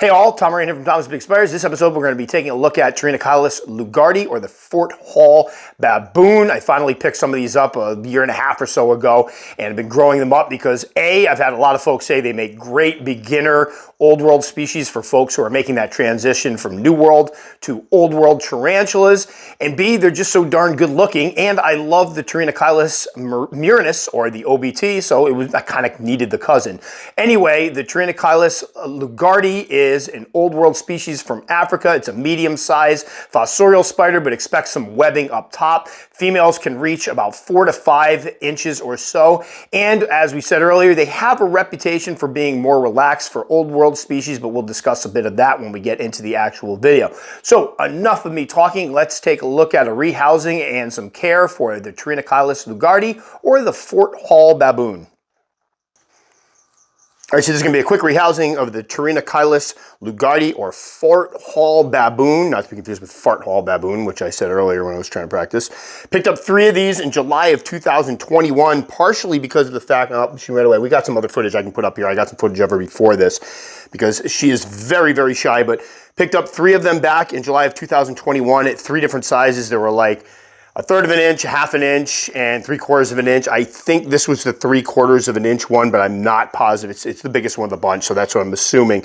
Hey all, Tom Moran here from Tom's Big Spiders. This episode we're going to be taking a look at Pterinochilus lugardi, or the Fort Hall baboon. I finally picked some of these up a year and a half or so ago and have been growing them up because A, I've had a lot of folks say they make great beginner old world species for folks who are making that transition from new world to old world tarantulas, and B, they're just so darn good looking, and I love the Pterinochilus murinus, or the OBT, so I kind of needed the cousin. Anyway, the Pterinochilus lugardi is an old world species from Africa. It's a medium-sized fossorial spider, but expect some webbing up top. Females can reach about 4 to 5 inches or so, and as we said earlier, they have a reputation for being more relaxed for old world species, but we'll discuss a bit of that when we get into the actual video. So enough of me talking, let's take a look at a rehousing and some care for the Pterinochilus lugardi, or the Fort Hall baboon. All right, so this is going to be a quick rehousing of the Pterinochilus lugardi, or Fort Hall baboon, not to be confused with Fart Hall baboon, which I said earlier when I was trying to practice. Picked up 3 of these in July of 2021, partially because of the fact, oh, she ran away. We got some other footage I can put up here. I got some footage of her before this because she is very, very shy, but picked up 3 of them back in July of 2021 at 3 different sizes. There were like 1/3 of an inch, 1/2 inch, and 3/4 of an inch. I think this was the 3/4 of an inch one, but I'm not positive. It's the biggest one of the bunch, so that's what I'm assuming.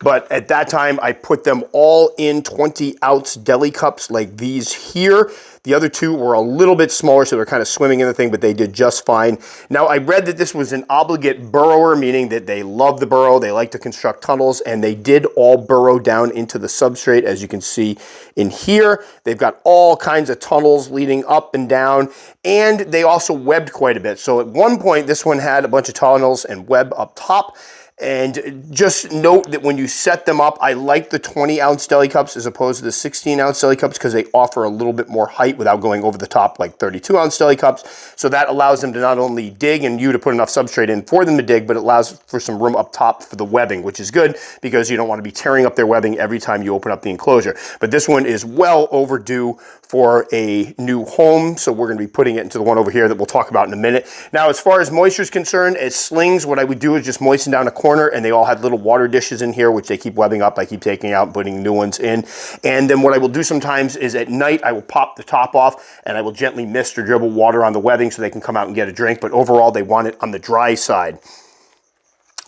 But at that time, I put them all in 20-ounce deli cups like these here. The other 2 were a little bit smaller, so they're kind of swimming in the thing, but they did just fine. Now, I read that this was an obligate burrower, meaning that they love the burrow, they like to construct tunnels, and they did all burrow down into the substrate, as you can see in here. They've got all kinds of tunnels leading up and down, and they also webbed quite a bit. So at one point, this one had a bunch of tunnels and web up top. And just note that when you set them up, I like the 20-ounce deli cups as opposed to the 16-ounce deli cups because they offer a little bit more height without going over the top like 32-ounce deli cups. So that allows them to not only dig and you to put enough substrate in for them to dig, but it allows for some room up top for the webbing, which is good because you don't want to be tearing up their webbing every time you open up the enclosure. But this one is well overdue for a new home, so we're going to be putting it into the one over here that we'll talk about in a minute. Now, as far as moisture is concerned, as slings, what I would do is just moisten down a corner, and they all had little water dishes in here, which they keep webbing up. I keep taking out and putting new ones in. And then what I will do sometimes is at night, I will pop the top off, and I will gently mist or dribble water on the webbing so they can come out and get a drink, but overall, they want it on the dry side.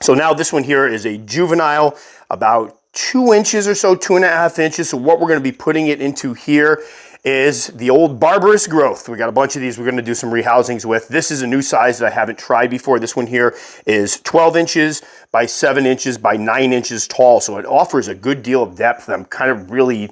So now this one here is a juvenile, about 2 inches or so, 2.5 inches. So what we're going to be putting it into here is the old barbarous growth. We got a bunch of these we're going to do some rehousings with. This is a new size that I haven't tried before. This one here is 12 inches by 7 inches by 9 inches tall. So it offers a good deal of depth. I'm kind of really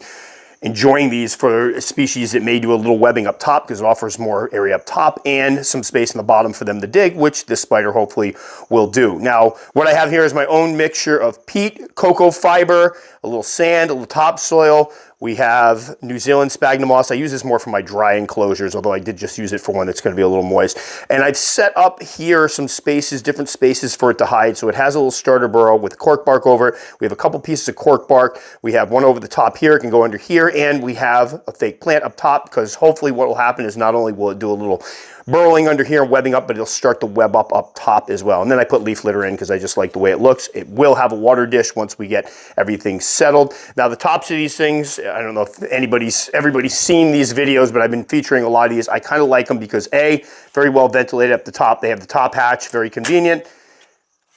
enjoying these for species that may do a little webbing up top because it offers more area up top and some space in the bottom for them to dig, which this spider hopefully will do. Now, what I have here is my own mixture of peat, cocoa fiber, a little sand, a little topsoil. We have New Zealand sphagnum moss. I use this more for my dry enclosures, although I did just use it for one that's going to be a little moist. And I've set up here some spaces, different spaces for it to hide. So it has a little starter burrow with cork bark over it. We have a couple pieces of cork bark. We have one over the top here. It can go under here. And we have a fake plant up top because hopefully what will happen is not only will it do a little burrowing under here and webbing up, but it'll start to web up top as well. And then I put leaf litter in because I just like the way it looks. It will have a water dish once we get everything settled. Now the tops of these things, I don't know if everybody's seen these videos, but I've been featuring a lot of these. I kind of like them because A, very well ventilated up the top. They have the top hatch, very convenient.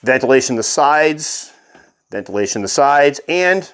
Ventilation the sides, and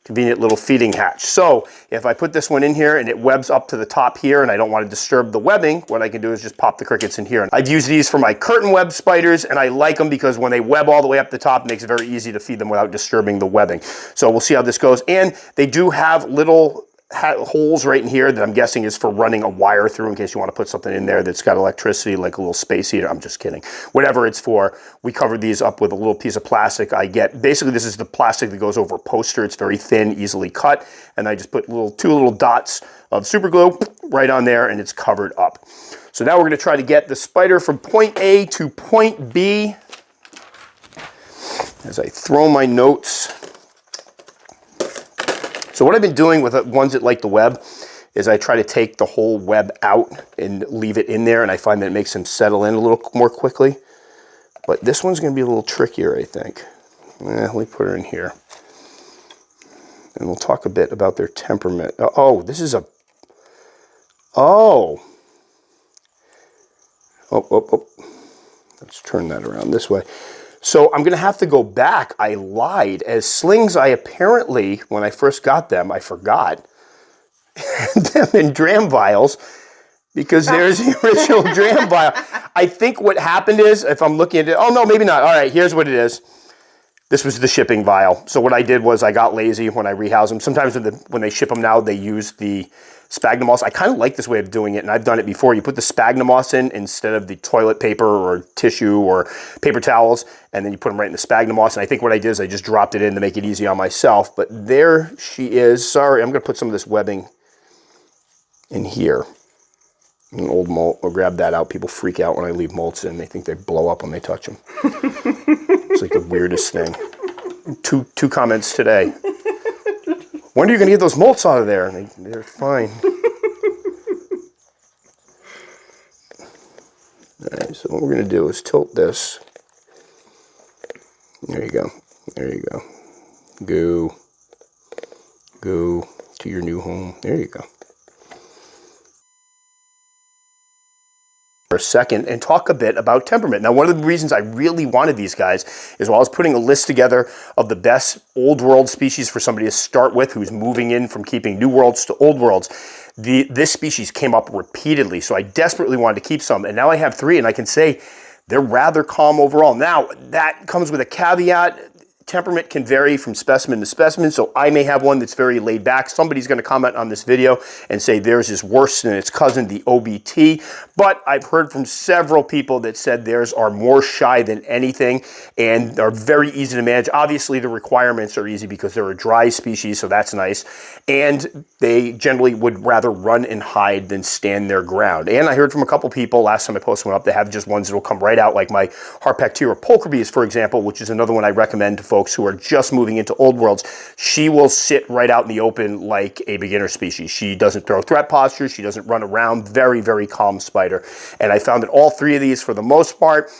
convenient little feeding hatch. So if I put this one in here and it webs up to the top here and I don't want to disturb the webbing, what I can do is just pop the crickets in here. I've used these for my curtain web spiders, and I like them because when they web all the way up the top, it makes it very easy to feed them without disturbing the webbing. So we'll see how this goes. And they do have little holes right in here that I'm guessing is for running a wire through in case you want to put something in there that's got electricity, like a little space heater. I'm just kidding. Whatever it's for, we covered these up with a little piece of plastic I get. Basically, this is the plastic that goes over a poster. It's very thin, easily cut, and I just put 2 little dots of super glue right on there, and it's covered up. So now we're going to try to get the spider from point A to point B. As I throw my notes. So what I've been doing with the ones that like the web is I try to take the whole web out and leave it in there, and I find that it makes them settle in a little more quickly. But this one's going to be a little trickier, I think. Let me put her in here. And we'll talk a bit about their temperament. Oh, this is a... Oh. Oh. Let's turn that around this way. So I'm going to have to go back. I lied. As slings, I apparently, when I first got them, I forgot them in dram vials because there's the original dram vial. I think what happened is, if I'm looking at it, oh no, maybe not. All right, here's what it is. This was the shipping vial. So what I did was I got lazy when I rehouse them. Sometimes when they ship them now, they use the sphagnum moss. I kind of like this way of doing it, and I've done it before. You put the sphagnum moss in instead of the toilet paper or tissue or paper towels, and then you put them right in the sphagnum moss. And I think what I did is I just dropped it in to make it easy on myself. But there she is. Sorry, I'm going to put some of this webbing in here. An old molt. I'll grab that out. People freak out when I leave molts in. They think they blow up when they touch them. It's like the weirdest thing. Two comments today. When are you going to get those molts out of there? And they're fine. All right, so what we're going to do is tilt this. There you go. There you go. Go to your new home. There you go. For a second and talk a bit about temperament. Now, one of the reasons I really wanted these guys is while I was putting a list together of the best old world species for somebody to start with who's moving in from keeping new worlds to old worlds, this species came up repeatedly. So I desperately wanted to keep some, and now I have 3, and I can say they're rather calm overall. Now, that comes with a caveat. Temperament can vary from specimen to specimen, so I may have one that's very laid back. Somebody's going to comment on this video and say theirs is worse than its cousin, the OBT, but I've heard from several people that said theirs are more shy than anything and are very easy to manage. Obviously, the requirements are easy because they're a dry species, so that's nice, and they generally would rather run and hide than stand their ground. And I heard from a couple people, last time I posted one up, they have just ones that will come right out, like my Harpactira pulchribes, for example, which is another one I recommend to folks who are just moving into old worlds. She will sit right out in the open like a beginner species. She doesn't throw threat postures. She doesn't run around. Very, very calm spider. And I found that all 3 of these, for the most part,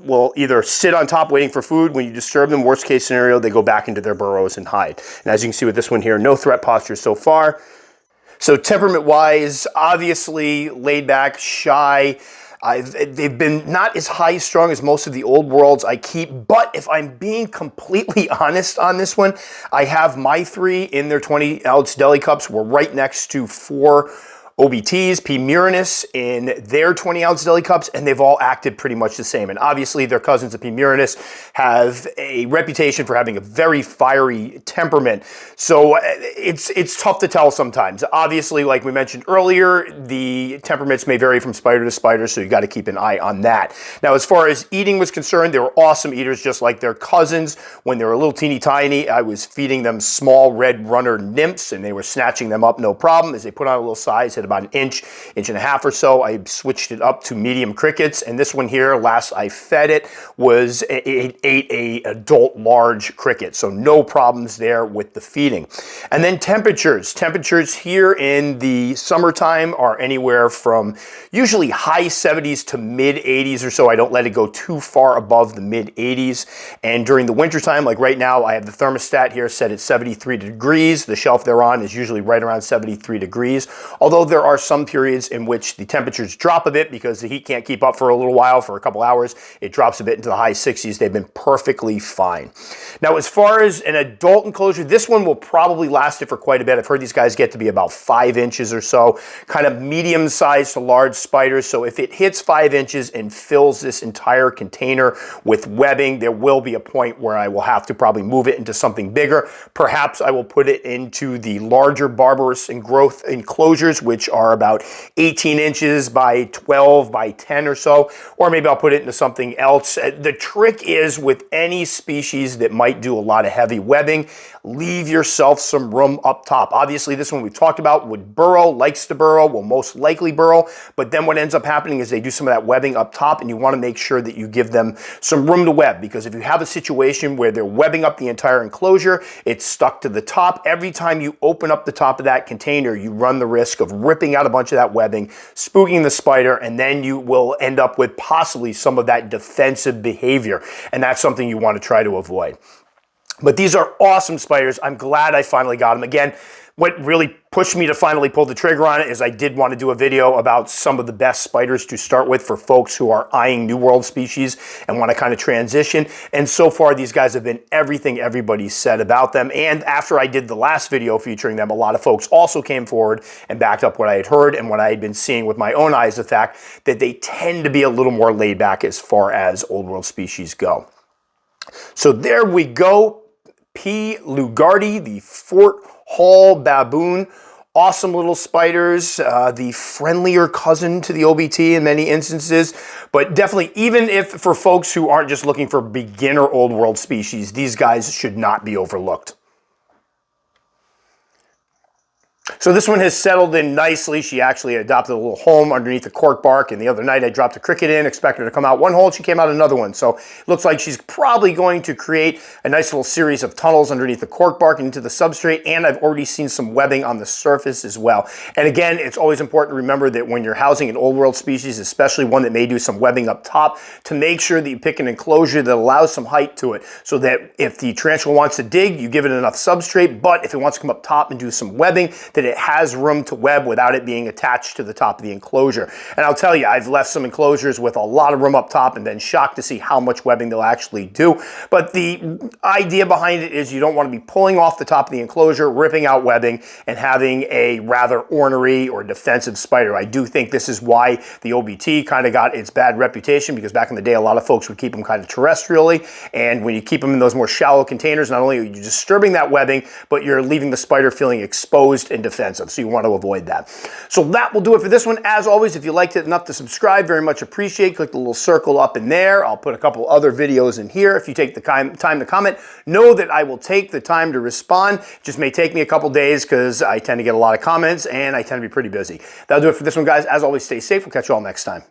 will either sit on top waiting for food. When you disturb them, worst case scenario, they go back into their burrows and hide. And as you can see with this one here, no threat postures so far. So temperament-wise, obviously laid back, shy. They've been not as high strung as most of the old worlds I keep, but if I'm being completely honest on this one, I have my 3 in their 20-ounce deli cups. We're right next to 4 OBTs, P. murinus, in their 20-ounce deli cups, and they've all acted pretty much the same. And obviously, their cousins, the P. murinus, have a reputation for having a very fiery temperament. So it's tough to tell sometimes. Obviously, like we mentioned earlier, the temperaments may vary from spider to spider, so you got to keep an eye on that. Now, as far as eating was concerned, they were awesome eaters, just like their cousins. When they were a little teeny tiny, I was feeding them small red runner nymphs, and they were snatching them up no problem. As they put on a little size, at about an inch and a half or so, I switched it up to medium crickets, and this one here, last I fed it, it ate a adult large cricket, so no problems there with the feeding. And then temperatures. Temperatures here in the summertime are anywhere from usually high 70s to mid 80s or so. I don't let it go too far above the mid 80s. And during the wintertime, like right now, I have the thermostat here set at 73 degrees. The shelf they're on is usually right around 73 degrees, although there are some periods in which the temperatures drop a bit because the heat can't keep up for a little while, for a couple hours. It drops a bit into the high 60s. They've been perfectly fine. Now, as far as an adult enclosure, this one will probably last it for quite a bit. I've heard these guys get to be about 5 inches or so, kind of medium-sized to large spiders. So if it hits 5 inches and fills this entire container with webbing, there will be a point where I will have to probably move it into something bigger. Perhaps I will put it into the larger barbarous and growth enclosures, which are about 18 inches by 12 by 10 or so, or maybe I'll put it into something else. The trick is with any species that might do a lot of heavy webbing, leave yourself some room up top. Obviously, this one we've talked about would burrow, likes to burrow, will most likely burrow, but then what ends up happening is they do some of that webbing up top, and you want to make sure that you give them some room to web, because if you have a situation where they're webbing up the entire enclosure, it's stuck to the top. Every time you open up the top of that container, you run the risk of ripping out a bunch of that webbing, spooking the spider, and then you will end up with possibly some of that defensive behavior, and that's something you want to try to avoid. But these are awesome spiders. I'm glad I finally got them. Again, what really pushed me to finally pull the trigger on it is I did want to do a video about some of the best spiders to start with for folks who are eyeing New World species and want to kind of transition. And so far, these guys have been everything everybody said about them. And after I did the last video featuring them, a lot of folks also came forward and backed up what I had heard and what I had been seeing with my own eyes, the fact that they tend to be a little more laid back as far as Old World species go. So there we go. P. lugardi, the Fort Hall baboon. Awesome little spiders, the friendlier cousin to the OBT in many instances, but definitely, even if for folks who aren't just looking for beginner Old World species, these guys should not be overlooked. So this one has settled in nicely. She actually adopted a little home underneath the cork bark, and the other night I dropped a cricket in, expected her to come out one hole, she came out another one. So it looks like she's probably going to create a nice little series of tunnels underneath the cork bark and into the substrate, and I've already seen some webbing on the surface as well. And again, it's always important to remember that when you're housing an Old World species, especially one that may do some webbing up top, to make sure that you pick an enclosure that allows some height to it, so that if the tarantula wants to dig, you give it enough substrate, but if it wants to come up top and do some webbing, that it has room to web without it being attached to the top of the enclosure. And I'll tell you, I've left some enclosures with a lot of room up top and been shocked to see how much webbing they'll actually do. But the idea behind it is you don't want to be pulling off the top of the enclosure, ripping out webbing, and having a rather ornery or defensive spider. I do think this is why the OBT kind of got its bad reputation, because back in the day, a lot of folks would keep them kind of terrestrially. And when you keep them in those more shallow containers, not only are you disturbing that webbing, but you're leaving the spider feeling exposed and defensive. So you want to avoid that. So that will do it for this one. As always, if you liked it enough to subscribe, very much appreciate. Click the little circle up in there. I'll put a couple other videos in here. If you take the time to comment, know that I will take the time to respond. It just may take me a couple days because I tend to get a lot of comments and I tend to be pretty busy. That'll do it for this one, guys. As always, stay safe. We'll catch you all next time.